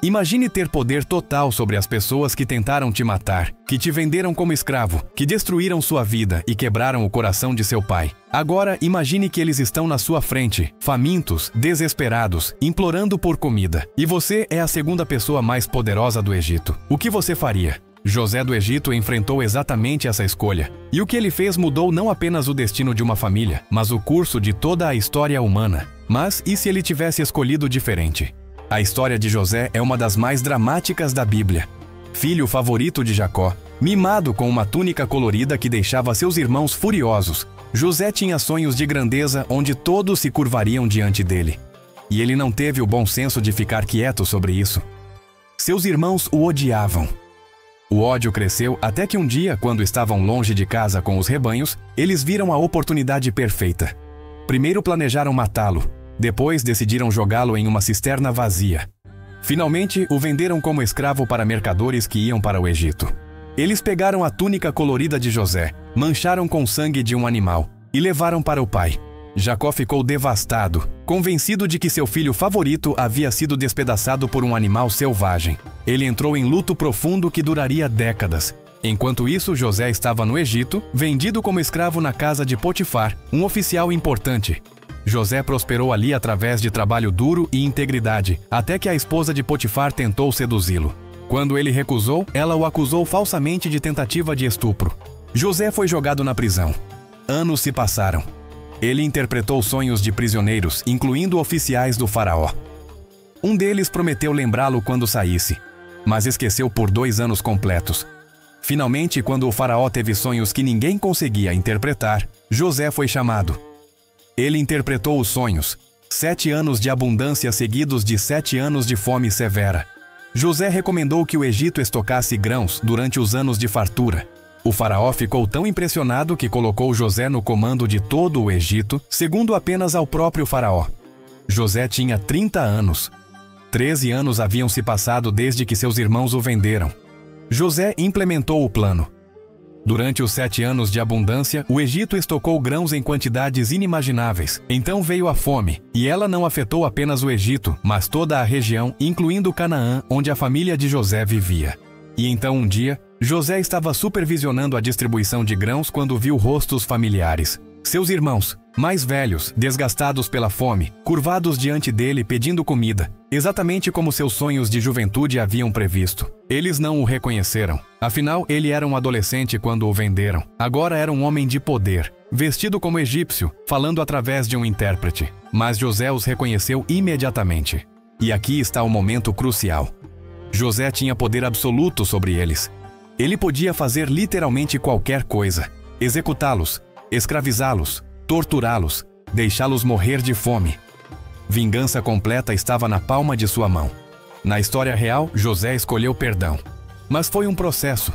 Imagine ter poder total sobre as pessoas que tentaram te matar, que te venderam como escravo, que destruíram sua vida e quebraram o coração de seu pai. Agora, imagine que eles estão na sua frente, famintos, desesperados, implorando por comida. E você é a segunda pessoa mais poderosa do Egito. O que você faria? José do Egito enfrentou exatamente essa escolha. E o que ele fez mudou não apenas o destino de uma família, mas o curso de toda a história humana. Mas e se ele tivesse escolhido diferente? A história de José é uma das mais dramáticas da Bíblia. Filho favorito de Jacó, mimado com uma túnica colorida que deixava seus irmãos furiosos, José tinha sonhos de grandeza onde todos se curvariam diante dele. E ele não teve o bom senso de ficar quieto sobre isso. Seus irmãos o odiavam. O ódio cresceu até que um dia, quando estavam longe de casa com os rebanhos, eles viram a oportunidade perfeita. Primeiro planejaram matá-lo. Depois decidiram jogá-lo em uma cisterna vazia. Finalmente, o venderam como escravo para mercadores que iam para o Egito. Eles pegaram a túnica colorida de José, mancharam com sangue de um animal e levaram para o pai. Jacó ficou devastado, convencido de que seu filho favorito havia sido despedaçado por um animal selvagem. Ele entrou em luto profundo que duraria décadas. Enquanto isso, José estava no Egito, vendido como escravo na casa de Potifar, um oficial importante. José prosperou ali através de trabalho duro e integridade, até que a esposa de Potifar tentou seduzi-lo. Quando ele recusou, ela o acusou falsamente de tentativa de estupro. José foi jogado na prisão. Anos se passaram. Ele interpretou sonhos de prisioneiros, incluindo oficiais do faraó. Um deles prometeu lembrá-lo quando saísse, mas esqueceu por 2 anos completos. Finalmente, quando o faraó teve sonhos que ninguém conseguia interpretar, José foi chamado. Ele interpretou os sonhos, 7 anos de abundância seguidos de 7 anos de fome severa. José recomendou que o Egito estocasse grãos durante os anos de fartura. O faraó ficou tão impressionado que colocou José no comando de todo o Egito, segundo apenas ao próprio faraó. José tinha 30 anos. 13 anos haviam se passado desde que seus irmãos o venderam. José implementou o plano. Durante os 7 anos de abundância, o Egito estocou grãos em quantidades inimagináveis. Então veio a fome, e ela não afetou apenas o Egito, mas toda a região, incluindo Canaã, onde a família de José vivia. E então um dia, José estava supervisionando a distribuição de grãos quando viu rostos familiares. Seus irmãos, mais velhos, desgastados pela fome, curvados diante dele pedindo comida, exatamente como seus sonhos de juventude haviam previsto. Eles não o reconheceram. Afinal, ele era um adolescente quando o venderam. Agora era um homem de poder, vestido como egípcio, falando através de um intérprete. Mas José os reconheceu imediatamente. E aqui está o momento crucial. José tinha poder absoluto sobre eles. Ele podia fazer literalmente qualquer coisa: executá-los, escravizá-los, torturá-los, deixá-los morrer de fome. Vingança completa estava na palma de sua mão. Na história real, José escolheu perdão. Mas foi um processo.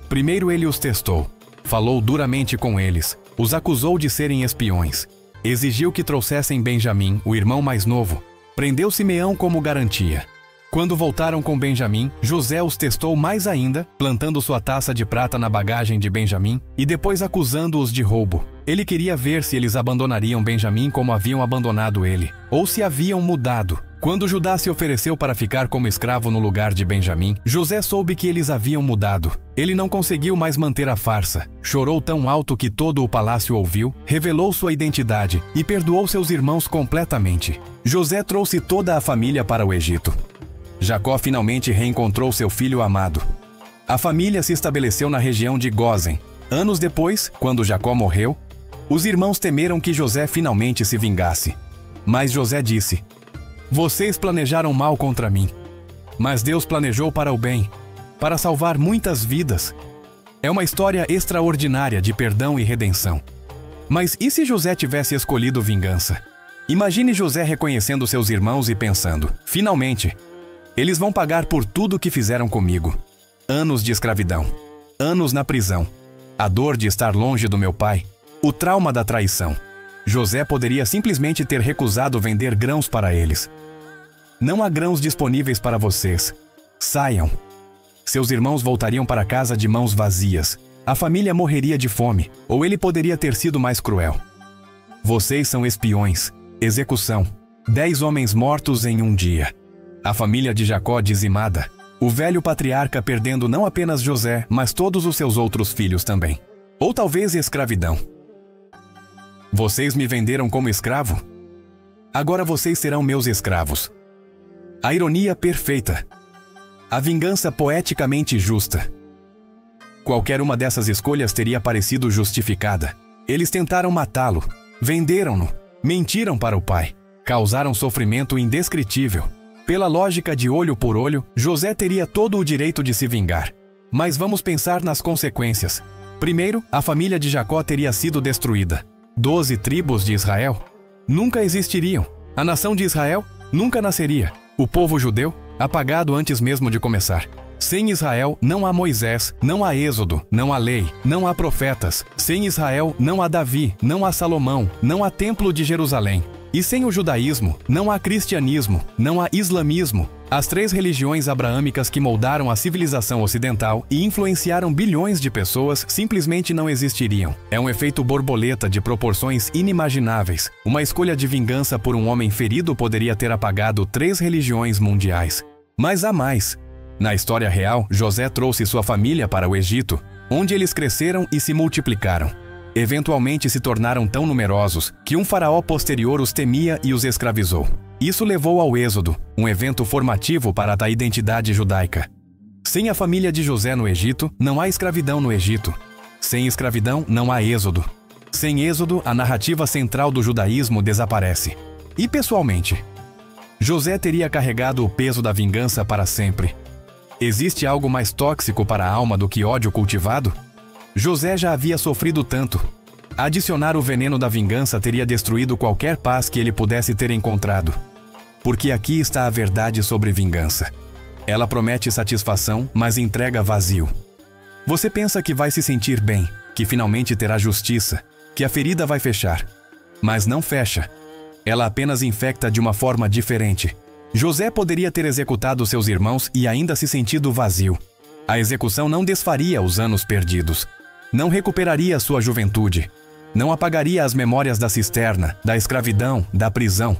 Primeiro ele os testou, falou duramente com eles, os acusou de serem espiões, exigiu que trouxessem Benjamim, o irmão mais novo, prendeu Simeão como garantia. Quando voltaram com Benjamim, José os testou mais ainda, plantando sua taça de prata na bagagem de Benjamim e depois acusando-os de roubo. Ele queria ver se eles abandonariam Benjamim como haviam abandonado ele, ou se haviam mudado. Quando Judá se ofereceu para ficar como escravo no lugar de Benjamim, José soube que eles haviam mudado. Ele não conseguiu mais manter a farsa. Chorou tão alto que todo o palácio ouviu, revelou sua identidade e perdoou seus irmãos completamente. José trouxe toda a família para o Egito. Jacó finalmente reencontrou seu filho amado. A família se estabeleceu na região de Gósen. Anos depois, quando Jacó morreu, os irmãos temeram que José finalmente se vingasse. Mas José disse: "Vocês planejaram mal contra mim, mas Deus planejou para o bem, para salvar muitas vidas." É uma história extraordinária de perdão e redenção. Mas e se José tivesse escolhido vingança? Imagine José reconhecendo seus irmãos e pensando: "Finalmente, eles vão pagar por tudo que fizeram comigo. Anos de escravidão, anos na prisão, a dor de estar longe do meu pai, o trauma da traição." José poderia simplesmente ter recusado vender grãos para eles. "Não há grãos disponíveis para vocês. Saiam." Seus irmãos voltariam para casa de mãos vazias. A família morreria de fome, ou ele poderia ter sido mais cruel. "Vocês são espiões. Execução. 10 homens mortos em um dia." A família de Jacó dizimada. O velho patriarca perdendo não apenas José, mas todos os seus outros filhos também. Ou talvez escravidão. Vocês me venderam como escravo? Agora vocês serão meus escravos. A ironia perfeita. A vingança poeticamente justa. Qualquer uma dessas escolhas teria parecido justificada. Eles tentaram matá-lo, venderam-no, mentiram para o pai, causaram sofrimento indescritível. Pela lógica de olho por olho, José teria todo o direito de se vingar. Mas vamos pensar nas consequências. Primeiro, a família de Jacó teria sido destruída. 12 tribos de Israel nunca existiriam. A nação de Israel nunca nasceria. O povo judeu, apagado antes mesmo de começar. Sem Israel, não há Moisés, não há Êxodo, não há lei, não há profetas. Sem Israel, não há Davi, não há Salomão, não há Templo de Jerusalém. E sem o judaísmo, não há cristianismo, não há islamismo. As 3 religiões abraâmicas que moldaram a civilização ocidental e influenciaram bilhões de pessoas simplesmente não existiriam. É um efeito borboleta de proporções inimagináveis. Uma escolha de vingança por um homem ferido poderia ter apagado 3 religiões mundiais. Mas há mais. Na história real, José trouxe sua família para o Egito, onde eles cresceram e se multiplicaram. Eventualmente se tornaram tão numerosos que um faraó posterior os temia e os escravizou. Isso levou ao Êxodo, um evento formativo para a identidade judaica. Sem a família de José no Egito, não há escravidão no Egito. Sem escravidão, não há Êxodo. Sem Êxodo, a narrativa central do judaísmo desaparece. E pessoalmente, José teria carregado o peso da vingança para sempre. Existe algo mais tóxico para a alma do que ódio cultivado? José já havia sofrido tanto. Adicionar o veneno da vingança teria destruído qualquer paz que ele pudesse ter encontrado. Porque aqui está a verdade sobre vingança. Ela promete satisfação, mas entrega vazio. Você pensa que vai se sentir bem, que finalmente terá justiça, que a ferida vai fechar. Mas não fecha. Ela apenas infecta de uma forma diferente. José poderia ter executado seus irmãos e ainda se sentido vazio. A execução não desfaria os anos perdidos. Não recuperaria sua juventude. Não apagaria as memórias da cisterna, da escravidão, da prisão.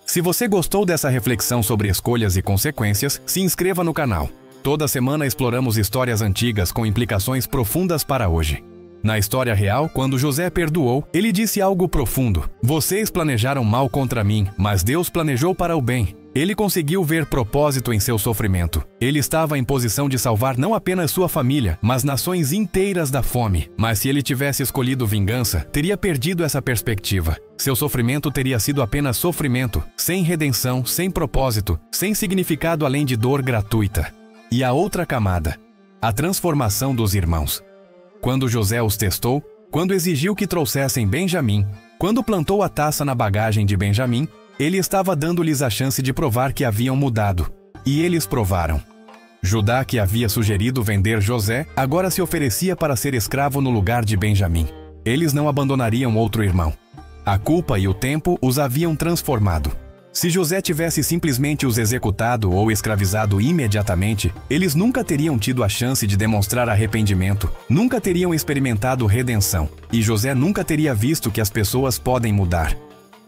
Se você gostou dessa reflexão sobre escolhas e consequências, se inscreva no canal. Toda semana exploramos histórias antigas com implicações profundas para hoje. Na história real, quando José perdoou, ele disse algo profundo. Vocês planejaram mal contra mim, mas Deus planejou para o bem. Ele conseguiu ver propósito em seu sofrimento. Ele estava em posição de salvar não apenas sua família, mas nações inteiras da fome. Mas se ele tivesse escolhido vingança, teria perdido essa perspectiva. Seu sofrimento teria sido apenas sofrimento, sem redenção, sem propósito, sem significado além de dor gratuita. E a outra camada, a transformação dos irmãos. Quando José os testou, quando exigiu que trouxessem Benjamim, quando plantou a taça na bagagem de Benjamim, ele estava dando-lhes a chance de provar que haviam mudado. E eles provaram. Judá, que havia sugerido vender José, agora se oferecia para ser escravo no lugar de Benjamim. Eles não abandonariam outro irmão. A culpa e o tempo os haviam transformado. Se José tivesse simplesmente os executado ou escravizado imediatamente, eles nunca teriam tido a chance de demonstrar arrependimento, nunca teriam experimentado redenção, e José nunca teria visto que as pessoas podem mudar.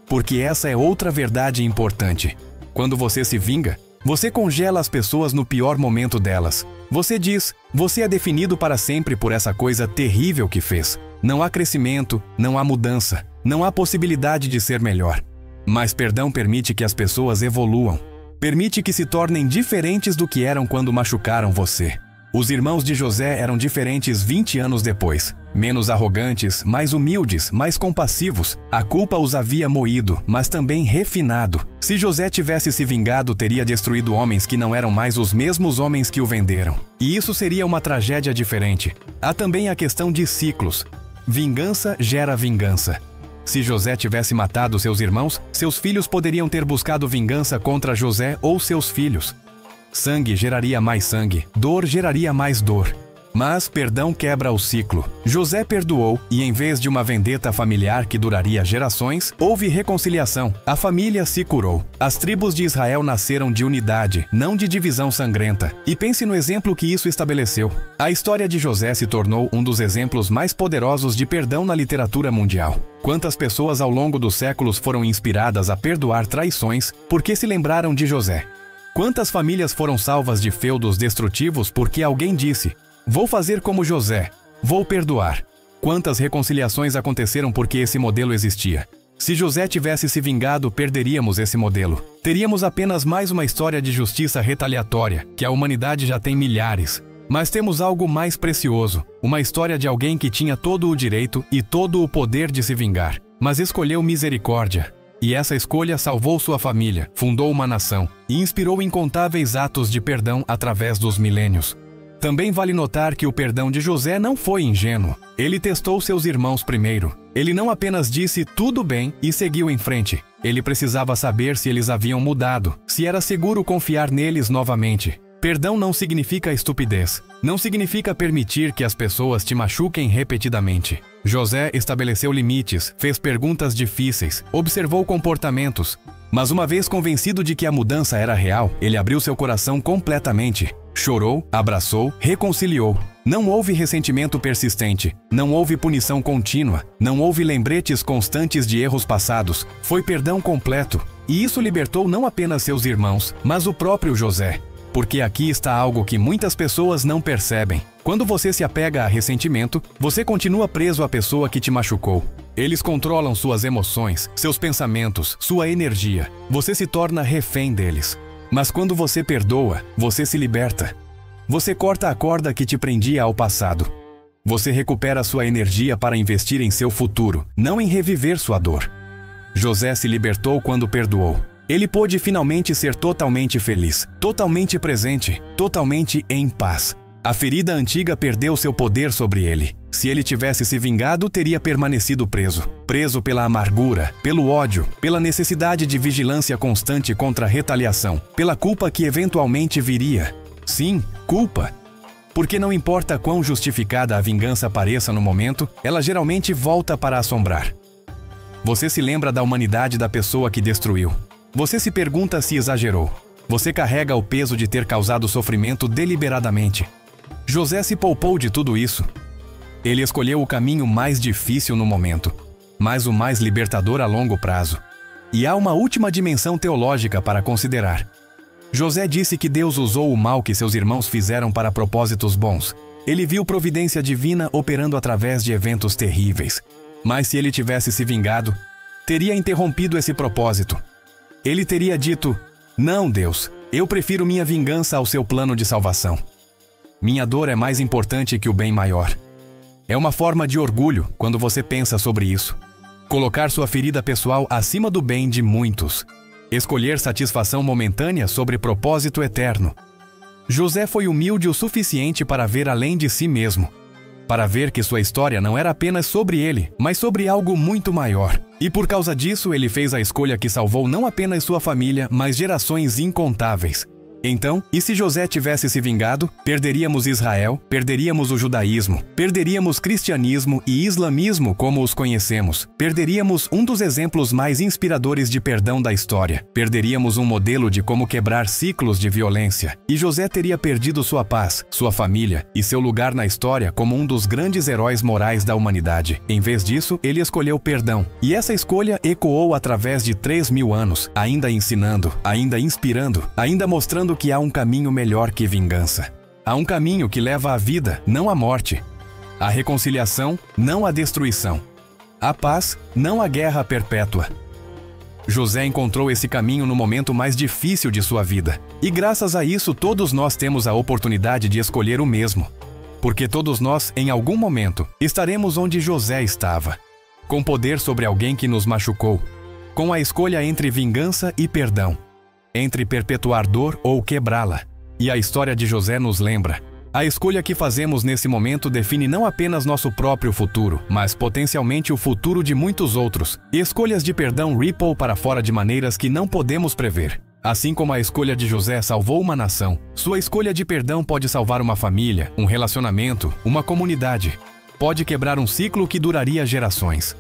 Porque essa é outra verdade importante. Quando você se vinga, você congela as pessoas no pior momento delas. Você diz, você é definido para sempre por essa coisa terrível que fez. Não há crescimento, não há mudança, não há possibilidade de ser melhor. Mas perdão permite que as pessoas evoluam. Permite que se tornem diferentes do que eram quando machucaram você. Os irmãos de José eram diferentes 20 anos depois. Menos arrogantes, mais humildes, mais compassivos. A culpa os havia moído, mas também refinado. Se José tivesse se vingado, teria destruído homens que não eram mais os mesmos homens que o venderam. E isso seria uma tragédia diferente. Há também a questão de ciclos. Vingança gera vingança. Se José tivesse matado seus irmãos, seus filhos poderiam ter buscado vingança contra José ou seus filhos. Sangue geraria mais sangue, dor geraria mais dor. Mas perdão quebra o ciclo. José perdoou e, em vez de uma vendetta familiar que duraria gerações, houve reconciliação. A família se curou. As tribos de Israel nasceram de unidade, não de divisão sangrenta. E pense no exemplo que isso estabeleceu. A história de José se tornou um dos exemplos mais poderosos de perdão na literatura mundial. Quantas pessoas ao longo dos séculos foram inspiradas a perdoar traições porque se lembraram de José? Quantas famílias foram salvas de feudos destrutivos porque alguém disse: vou fazer como José, vou perdoar. Quantas reconciliações aconteceram porque esse modelo existia? Se José tivesse se vingado, perderíamos esse modelo. Teríamos apenas mais uma história de justiça retaliatória, que a humanidade já tem milhares. Mas temos algo mais precioso, uma história de alguém que tinha todo o direito e todo o poder de se vingar, mas escolheu misericórdia. E essa escolha salvou sua família, fundou uma nação e inspirou incontáveis atos de perdão através dos milênios. Também vale notar que o perdão de José não foi ingênuo. Ele testou seus irmãos primeiro. Ele não apenas disse tudo bem e seguiu em frente. Ele precisava saber se eles haviam mudado, se era seguro confiar neles novamente. Perdão não significa estupidez. Não significa permitir que as pessoas te machuquem repetidamente. José estabeleceu limites, fez perguntas difíceis, observou comportamentos. Mas uma vez convencido de que a mudança era real, ele abriu seu coração completamente. Chorou, abraçou, reconciliou. Não houve ressentimento persistente, não houve punição contínua, não houve lembretes constantes de erros passados. Foi perdão completo. E isso libertou não apenas seus irmãos, mas o próprio José. Porque aqui está algo que muitas pessoas não percebem. Quando você se apega a ressentimento, você continua preso à pessoa que te machucou. Eles controlam suas emoções, seus pensamentos, sua energia. Você se torna refém deles. Mas quando você perdoa, você se liberta. Você corta a corda que te prendia ao passado. Você recupera sua energia para investir em seu futuro, não em reviver sua dor. José se libertou quando perdoou. Ele pôde finalmente ser totalmente feliz, totalmente presente, totalmente em paz. A ferida antiga perdeu seu poder sobre ele. Se ele tivesse se vingado, teria permanecido preso. Preso pela amargura, pelo ódio, pela necessidade de vigilância constante contra a retaliação, pela culpa que eventualmente viria. Sim, culpa. Porque não importa quão justificada a vingança pareça no momento, ela geralmente volta para assombrar. Você se lembra da humanidade da pessoa que destruiu. Você se pergunta se exagerou. Você carrega o peso de ter causado sofrimento deliberadamente. José se poupou de tudo isso. Ele escolheu o caminho mais difícil no momento, mas o mais libertador a longo prazo. E há uma última dimensão teológica para considerar. José disse que Deus usou o mal que seus irmãos fizeram para propósitos bons. Ele viu providência divina operando através de eventos terríveis. Mas se ele tivesse se vingado, teria interrompido esse propósito. Ele teria dito: não, Deus, eu prefiro minha vingança ao seu plano de salvação. Minha dor é mais importante que o bem maior. É uma forma de orgulho quando você pensa sobre isso. Colocar sua ferida pessoal acima do bem de muitos. Escolher satisfação momentânea sobre propósito eterno. José foi humilde o suficiente para ver além de si mesmo. Para ver que sua história não era apenas sobre ele, mas sobre algo muito maior. E por causa disso, ele fez a escolha que salvou não apenas sua família, mas gerações incontáveis. Então, e se José tivesse se vingado, perderíamos Israel, perderíamos o judaísmo, perderíamos cristianismo e islamismo como os conhecemos, perderíamos um dos exemplos mais inspiradores de perdão da história, perderíamos um modelo de como quebrar ciclos de violência, e José teria perdido sua paz, sua família e seu lugar na história como um dos grandes heróis morais da humanidade. Em vez disso, ele escolheu perdão, e essa escolha ecoou através de 3.000 anos, ainda ensinando, ainda inspirando, ainda mostrando que há um caminho melhor que vingança. Há um caminho que leva à vida, não à morte. À reconciliação, não à destruição. À paz, não à guerra perpétua. José encontrou esse caminho no momento mais difícil de sua vida. E graças a isso, todos nós temos a oportunidade de escolher o mesmo. Porque todos nós, em algum momento, estaremos onde José estava. Com poder sobre alguém que nos machucou. Com a escolha entre vingança e perdão. Entre perpetuar dor ou quebrá-la. E a história de José nos lembra. A escolha que fazemos nesse momento define não apenas nosso próprio futuro, mas potencialmente o futuro de muitos outros. Escolhas de perdão ripple para fora de maneiras que não podemos prever. Assim como a escolha de José salvou uma nação, sua escolha de perdão pode salvar uma família, um relacionamento, uma comunidade. Pode quebrar um ciclo que duraria gerações.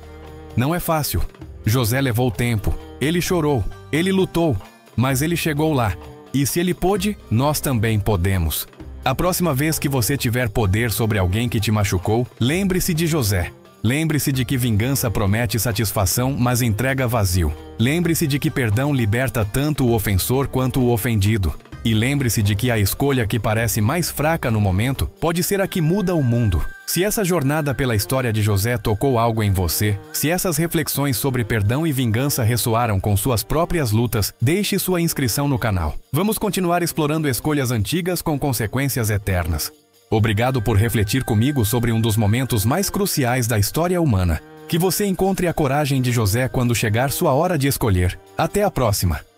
Não é fácil. José levou tempo. Ele chorou. Ele lutou. Mas ele chegou lá. E se ele pôde, nós também podemos. A próxima vez que você tiver poder sobre alguém que te machucou, lembre-se de José. Lembre-se de que vingança promete satisfação, mas entrega vazio. Lembre-se de que perdão liberta tanto o ofensor quanto o ofendido. E lembre-se de que a escolha que parece mais fraca no momento pode ser a que muda o mundo. Se essa jornada pela história de José tocou algo em você, se essas reflexões sobre perdão e vingança ressoaram com suas próprias lutas, deixe sua inscrição no canal. Vamos continuar explorando escolhas antigas com consequências eternas. Obrigado por refletir comigo sobre um dos momentos mais cruciais da história humana. Que você encontre a coragem de José quando chegar sua hora de escolher. Até a próxima!